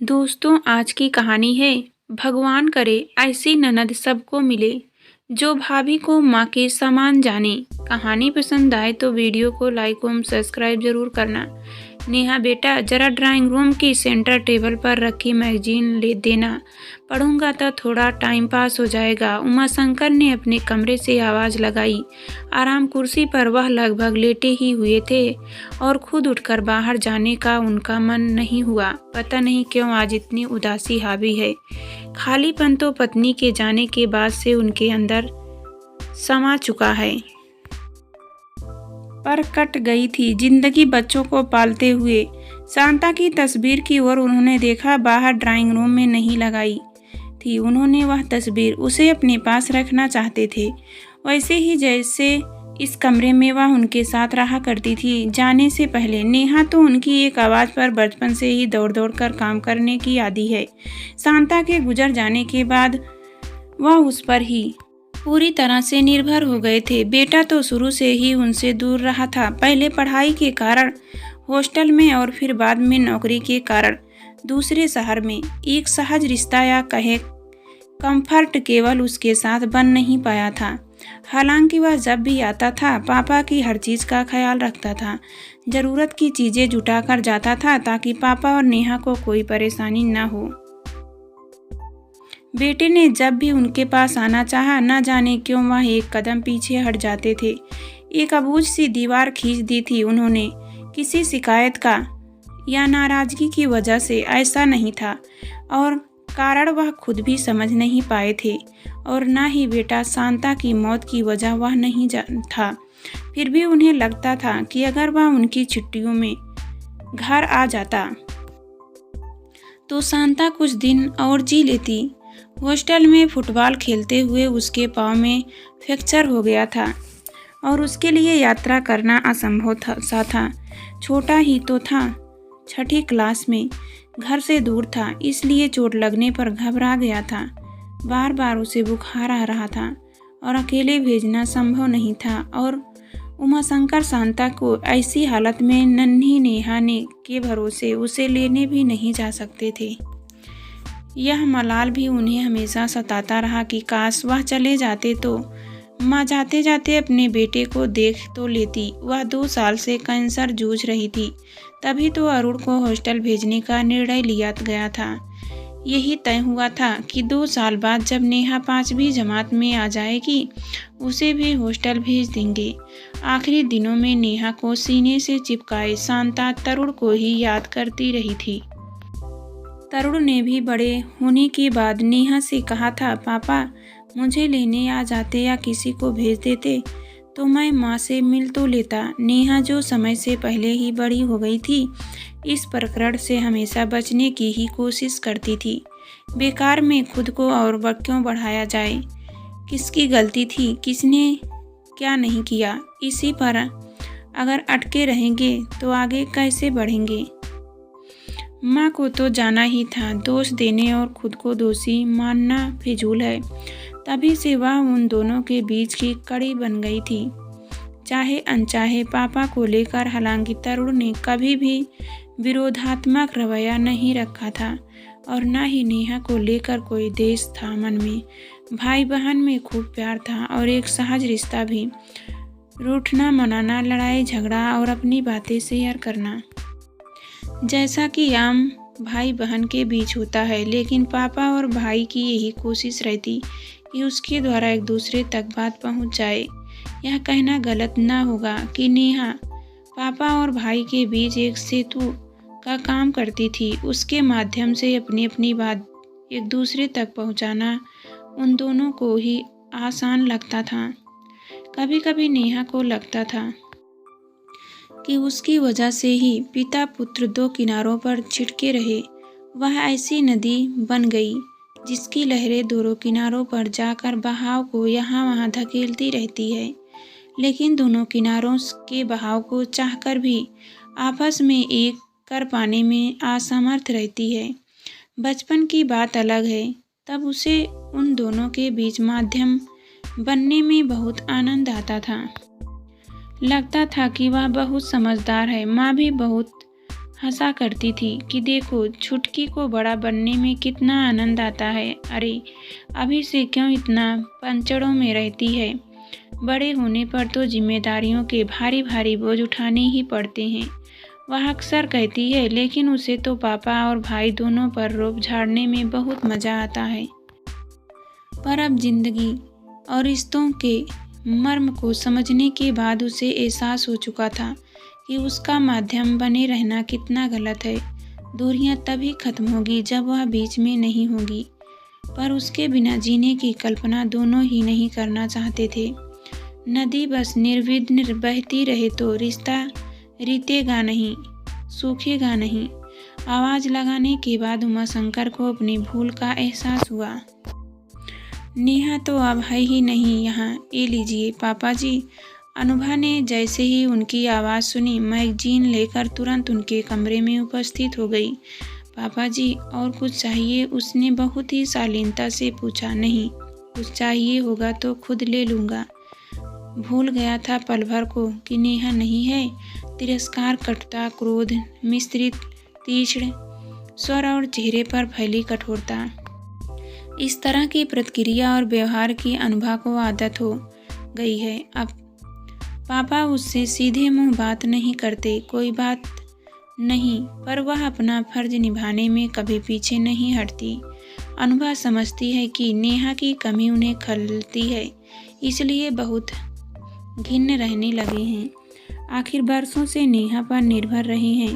दोस्तों, आज की कहानी है। भगवान करे ऐसी ननद सबको मिले जो भाभी को माँ के समान जाने। कहानी पसंद आए तो वीडियो को लाइक और सब्सक्राइब जरूर करना। नेहा बेटा, जरा ड्राइंग रूम की सेंटर टेबल पर रखी मैगजीन ले देना। पढ़ूंगा तो थोड़ा टाइम पास हो जाएगा। उमाशंकर ने अपने कमरे से आवाज़ लगाई। आराम कुर्सी पर वह लगभग लेटे ही हुए थे और खुद उठकर बाहर जाने का उनका मन नहीं हुआ। पता नहीं क्यों आज इतनी उदासी हावी है। खालीपन तो पत्नी के जाने के बाद से उनके अंदर समा चुका है। पर कट गई थी जिंदगी बच्चों को पालते हुए। शांता की तस्वीर की ओर उन्होंने देखा। बाहर ड्राइंग रूम में नहीं लगाई थी उन्होंने वह तस्वीर, उसे अपने पास रखना चाहते थे, वैसे ही जैसे इस कमरे में वह उनके साथ रहा करती थी। जाने से पहले नेहा तो उनकी एक आवाज़ पर बचपन से ही दौड़ दौड़ कर काम करने की आदी है। शांता के गुजर जाने के बाद वह उस पर ही पूरी तरह से निर्भर हो गए थे। बेटा तो शुरू से ही उनसे दूर रहा था, पहले पढ़ाई के कारण हॉस्टल में और फिर बाद में नौकरी के कारण दूसरे शहर में। एक सहज रिश्ता या कहे कंफर्ट केवल उसके साथ बन नहीं पाया था। हालांकि वह जब भी आता था पापा की हर चीज़ का ख्याल रखता था, ज़रूरत की चीज़ें जुटा कर जाता था ताकि पापा और नेहा को कोई परेशानी न हो। बेटे ने जब भी उनके पास आना चाहा, न जाने क्यों वह एक कदम पीछे हट जाते थे। एक अबूझ सी दीवार खींच दी थी उन्होंने। किसी शिकायत का या नाराज़गी की वजह से ऐसा नहीं था और कारण वह खुद भी समझ नहीं पाए थे और न ही बेटा शांता की मौत की वजह वह नहीं था। फिर भी उन्हें लगता था कि अगर वह उनकी छुट्टियों में घर आ जाता तो शांता कुछ दिन और जी लेती। हॉस्टल में फुटबॉल खेलते हुए उसके पाँव में फ्रैक्चर हो गया था और उसके लिए यात्रा करना असंभव सा था। छोटा ही तो था, 6ठी क्लास में, घर से दूर था, इसलिए चोट लगने पर घबरा गया था। बार बार उसे बुखार आ रहा था और अकेले भेजना संभव नहीं था और उमाशंकर शांता को ऐसी हालत में नन्ही नेहा के भरोसे उसे लेने भी नहीं जा सकते थे। यह मलाल भी उन्हें हमेशा सताता रहा कि काश वह चले जाते तो माँ जाते जाते अपने बेटे को देख तो लेती। वह 2 साल से कैंसर जूझ रही थी, तभी तो अरुण को हॉस्टल भेजने का निर्णय लिया गया था। यही तय हुआ था कि 2 साल बाद जब नेहा 5वीं जमात में आ जाएगी उसे भी हॉस्टल भेज देंगे। आखिरी दिनों में नेहा को सीने से चिपकाए शांता तरुण को ही याद करती रही थी। तरुण ने भी बड़े होने के बाद नेहा से कहा था, पापा मुझे लेने आ जाते या किसी को भेज देते तो मैं माँ से मिल तो लेता। नेहा जो समय से पहले ही बड़ी हो गई थी, इस प्रकरण से हमेशा बचने की ही कोशिश करती थी। बेकार में खुद को और क्यों बढ़ाया जाए। किसकी गलती थी, किसने क्या नहीं किया, इसी पर अगर अटके रहेंगे तो आगे कैसे बढ़ेंगे। माँ को तो जाना ही था। दोष देने और खुद को दोषी मानना फिजूल है। तभी से वह उन दोनों के बीच की कड़ी बन गई थी, चाहे अनचाहे। पापा को लेकर हालांकि तरुण ने कभी भी विरोधात्मक रवैया नहीं रखा था और न ही नेहा को लेकर कोई देश था मन में। भाई बहन में खूब प्यार था और एक सहज रिश्ता भी। रूठना मनाना, लड़ाई झगड़ा और अपनी बातें शेयर करना, जैसा कि आम भाई बहन के बीच होता है। लेकिन पापा और भाई की यही कोशिश रहती कि उसके द्वारा एक दूसरे तक बात पहुंच जाए। यह कहना गलत न होगा कि नेहा पापा और भाई के बीच एक सेतु का काम करती थी। उसके माध्यम से अपनी अपनी बात एक दूसरे तक पहुंचाना उन दोनों को ही आसान लगता था। कभी कभी नेहा को लगता था कि उसकी वजह से ही पिता पुत्र 2 किनारों पर छिटके रहे। वह ऐसी नदी बन गई जिसकी लहरें दोनों किनारों पर जाकर बहाव को यहाँ वहाँ धकेलती रहती है, लेकिन दोनों किनारों के बहाव को चाहकर भी आपस में एक कर पाने में असमर्थ रहती है। बचपन की बात अलग है, तब उसे उन दोनों के बीच माध्यम बनने में बहुत आनंद आता था। लगता था कि वह बहुत समझदार है। माँ भी बहुत हंसा करती थी कि देखो छुटकी को बड़ा बनने में कितना आनंद आता है। अरे अभी से क्यों इतना पंचड़ों में रहती है। बड़े होने पर तो जिम्मेदारियों के भारी भारी बोझ उठाने ही पड़ते हैं, वह अक्सर कहती है। लेकिन उसे तो पापा और भाई दोनों पर रोब झाड़ने में बहुत मज़ा आता है। पर अब जिंदगी और रिश्तों के मर्म को समझने के बाद उसे एहसास हो चुका था कि उसका माध्यम बने रहना कितना गलत है। दूरियां तभी खत्म होगी जब वह बीच में नहीं होगी। पर उसके बिना जीने की कल्पना दोनों ही नहीं करना चाहते थे। नदी बस निर्विघ्न बहती रहे तो रिश्ता रीतेगा नहीं, सूखेगा नहीं। आवाज़ लगाने के बाद उमाशंकर को अपनी भूल का एहसास हुआ। नेहा तो अब है ही नहीं यहाँ, ये लीजिए पापा जी। अनुभा ने जैसे ही उनकी आवाज़ सुनी मैगजीन लेकर तुरंत उनके कमरे में उपस्थित हो गई। पापा जी और कुछ चाहिए? उसने बहुत ही शालीनता से पूछा। नहीं, कुछ चाहिए होगा तो खुद ले लूँगा। भूल गया था पल भर को कि नेहा नहीं है। तिरस्कार, कटुता, क्रोध मिश्रित तीक्ष्ण स्वर और चेहरे पर फैली कठोरता, इस तरह की प्रतिक्रिया और व्यवहार की अनुभा को आदत हो गई है। अब पापा उससे सीधे मुंह बात नहीं करते, कोई बात नहीं, पर वह अपना फर्ज निभाने में कभी पीछे नहीं हटती। अनुभा समझती है कि नेहा की कमी उन्हें खलती है, इसलिए बहुत घिन्न रहने लगे हैं। आखिर बरसों से नेहा पर निर्भर रहे हैं,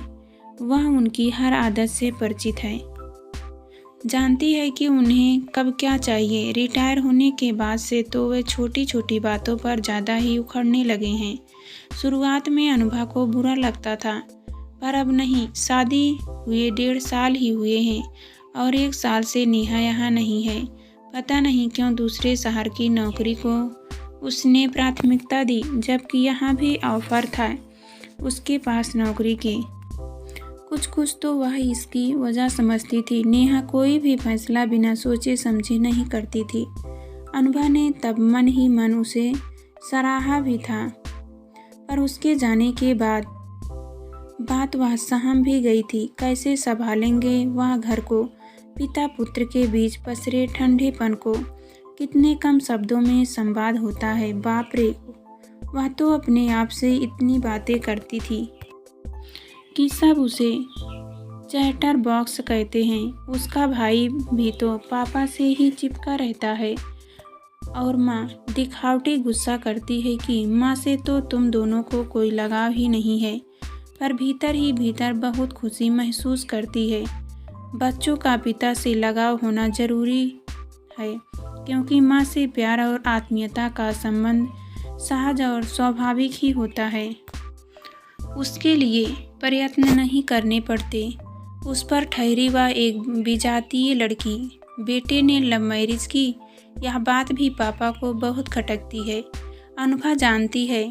वह उनकी हर आदत से परिचित है, जानती है कि उन्हें कब क्या चाहिए। रिटायर होने के बाद से तो वे छोटी छोटी बातों पर ज़्यादा ही उखड़ने लगे हैं। शुरुआत में अनुभा को बुरा लगता था, पर अब नहीं। शादी हुए 1.5 साल ही हुए हैं और 1 साल से नेहा यहाँ नहीं है। पता नहीं क्यों दूसरे शहर की नौकरी को उसने प्राथमिकता दी, जबकि यहाँ भी ऑफर था उसके पास नौकरी के। कुछ तो वह इसकी वजह समझती थी। नेहा कोई भी फैसला बिना सोचे समझे नहीं करती थी। अनुभा ने तब मन ही मन उसे सराहा भी था, पर उसके जाने के बाद बात वह सहम भी गई थी। कैसे संभालेंगे वह घर को, पिता पुत्र के बीच पसरे ठंडेपन को। कितने कम शब्दों में संवाद होता है। बाप रे, वह तो अपने आप से इतनी बातें करती थी कि सब उसे चैटर बॉक्स कहते हैं। उसका भाई भी तो पापा से ही चिपका रहता है और माँ दिखावटी गुस्सा करती है कि माँ से तो तुम दोनों को कोई लगाव ही नहीं है, पर भीतर ही भीतर बहुत खुशी महसूस करती है। बच्चों का पिता से लगाव होना जरूरी है, क्योंकि माँ से प्यार और आत्मीयता का संबंध सहज और स्वाभाविक ही होता है। उसके लिए प्रयत्न नहीं करने पड़ते। उस पर ठहरी वह एक विजातीय लड़की, बेटे ने लव मैरिज की, यह बात भी पापा को बहुत खटकती है। अनुभा जानती है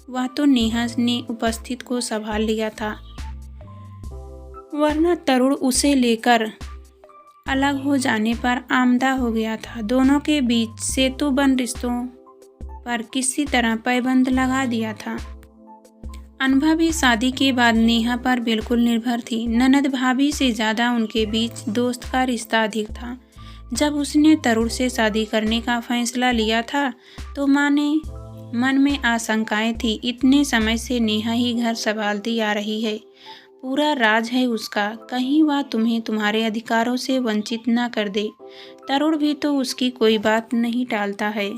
वह तो नेहा ने उपस्थित को संभाल लिया था, वरना तरुण उसे लेकर अलग हो जाने पर आमदा हो गया था। दोनों के बीच सेतुबंद रिश्तों पर किसी तरह पैबंद लगा दिया था। अनुभा भी शादी के बाद नेहा पर बिल्कुल निर्भर थी। ननद भाभी से ज़्यादा उनके बीच दोस्त का रिश्ता अधिक था। जब उसने तरुण से शादी करने का फैसला लिया था तो माँ ने मन में आशंकाएं थी। इतने समय से नेहा ही घर संभालती आ रही है, पूरा राज है उसका, कहीं वह तुम्हें तुम्हारे अधिकारों से वंचित ना कर दे। तरुण भी तो उसकी कोई बात नहीं टालता है,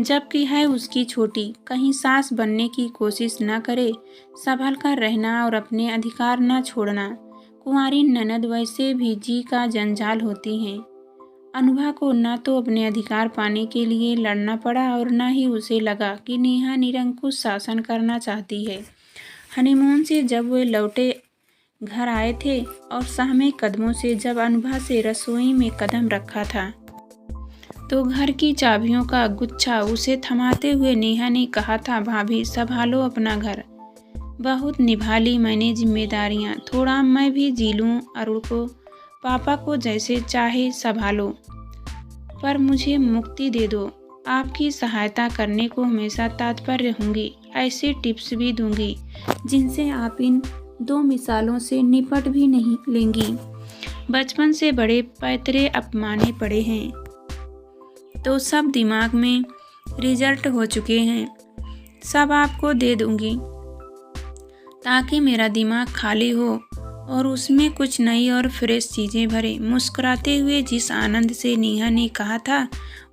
जबकि है उसकी छोटी, कहीं सास बनने की कोशिश न करे। संभल कर रहना और अपने अधिकार न छोड़ना। कुंवारी ननद वैसे भी जी का जंजाल होती हैं। अनुभा को न तो अपने अधिकार पाने के लिए लड़ना पड़ा और न ही उसे लगा कि नेहा निरंकुश शासन करना चाहती है। हनीमून से जब वे लौटे घर आए थे और सहमे कदमों से जब अनुभा से रसोई में कदम रखा था, तो घर की चाबियों का गुच्छा उसे थमाते हुए नेहा ने कहा था, भाभी संभालो अपना घर, बहुत निभा ली मैंने जिम्मेदारियाँ, थोड़ा मैं भी जी लूँ। अरुण को पापा को जैसे चाहे संभालो, पर मुझे मुक्ति दे दो। आपकी सहायता करने को हमेशा तत्पर रहूँगी। ऐसे टिप्स भी दूंगी जिनसे आप इन दो मिसालों से निपट भी नहीं लेंगी। बचपन से बड़े पैतरे अपमाने पड़े हैं, तो सब दिमाग में रिजल्ट हो चुके हैं। सब आपको दे दूंगी ताकि मेरा दिमाग खाली हो और उसमें कुछ नई और फ्रेश चीज़ें भरे। मुस्कुराते हुए जिस आनंद से नेहा ने कहा था,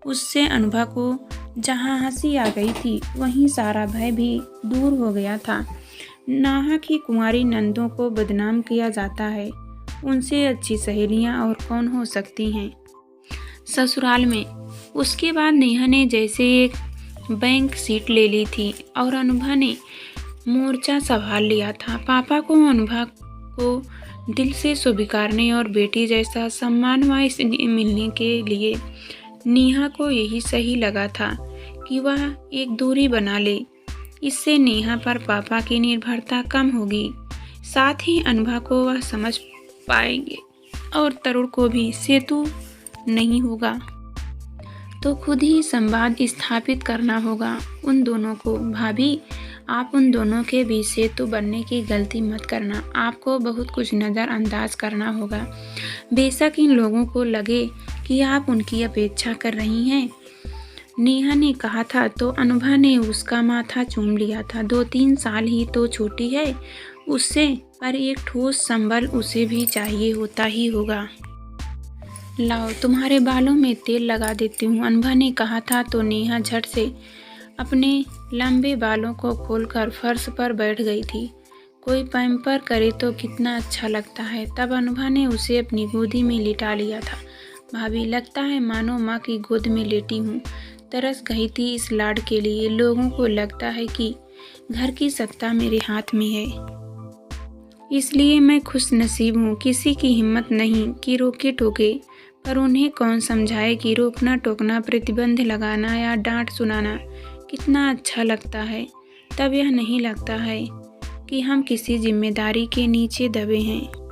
उससे अनुभा को जहाँ हंसी आ गई थी वहीं सारा भय भी दूर हो गया था। नाहा की कुंवारी नंदों को बदनाम किया जाता है, उनसे अच्छी सहेलियाँ और कौन हो सकती हैं ससुराल में। उसके बाद नेहा ने जैसे एक बैंक सीट ले ली थी और अनुभा ने मोर्चा संभाल लिया था। पापा को अनुभा को दिल से स्वीकारने और बेटी जैसा सम्मान व स्नेह मिलने के लिए नेहा को यही सही लगा था कि वह एक दूरी बना ले। इससे नेहा पर पापा की निर्भरता कम होगी, साथ ही अनुभा को वह समझ पाएंगे और तरुण को भी सेतु नहीं होगा तो खुद ही संवाद स्थापित करना होगा उन दोनों को। भाभी, आप उन दोनों के बीच सेतु बनने की गलती मत करना। आपको बहुत कुछ नज़रअंदाज करना होगा। बेशक इन लोगों को लगे कि आप उनकी अपेक्षा कर रही हैं, नेहा ने कहा था तो अनुभा ने उसका माथा चूम लिया था। 2-3 साल ही तो छोटी है उससे, पर एक ठोस संबल उसे भी चाहिए होता ही होगा। लाओ तुम्हारे बालों में तेल लगा देती हूँ, अनुभा ने कहा था तो नेहा झट से अपने लंबे बालों को खोलकर फर्श पर बैठ गई थी। कोई पैम्पर करे तो कितना अच्छा लगता है। तब अनुभा ने उसे अपनी गोदी में लिटा लिया था। भाभी, लगता है मानो माँ की गोद में लेटी हूँ। तरस गई थी इस लाड के लिए। लोगों को लगता है कि घर की सत्ता मेरे हाथ में है, इसलिए मैं खुश नसीब हूँ। किसी की हिम्मत नहीं कि रोके टोके, पर उन्हें कौन समझाए कि रोकना टोकना, प्रतिबंध लगाना या डांट सुनाना कितना अच्छा लगता है। तब यह नहीं लगता है कि हम किसी जिम्मेदारी के नीचे दबे हैं।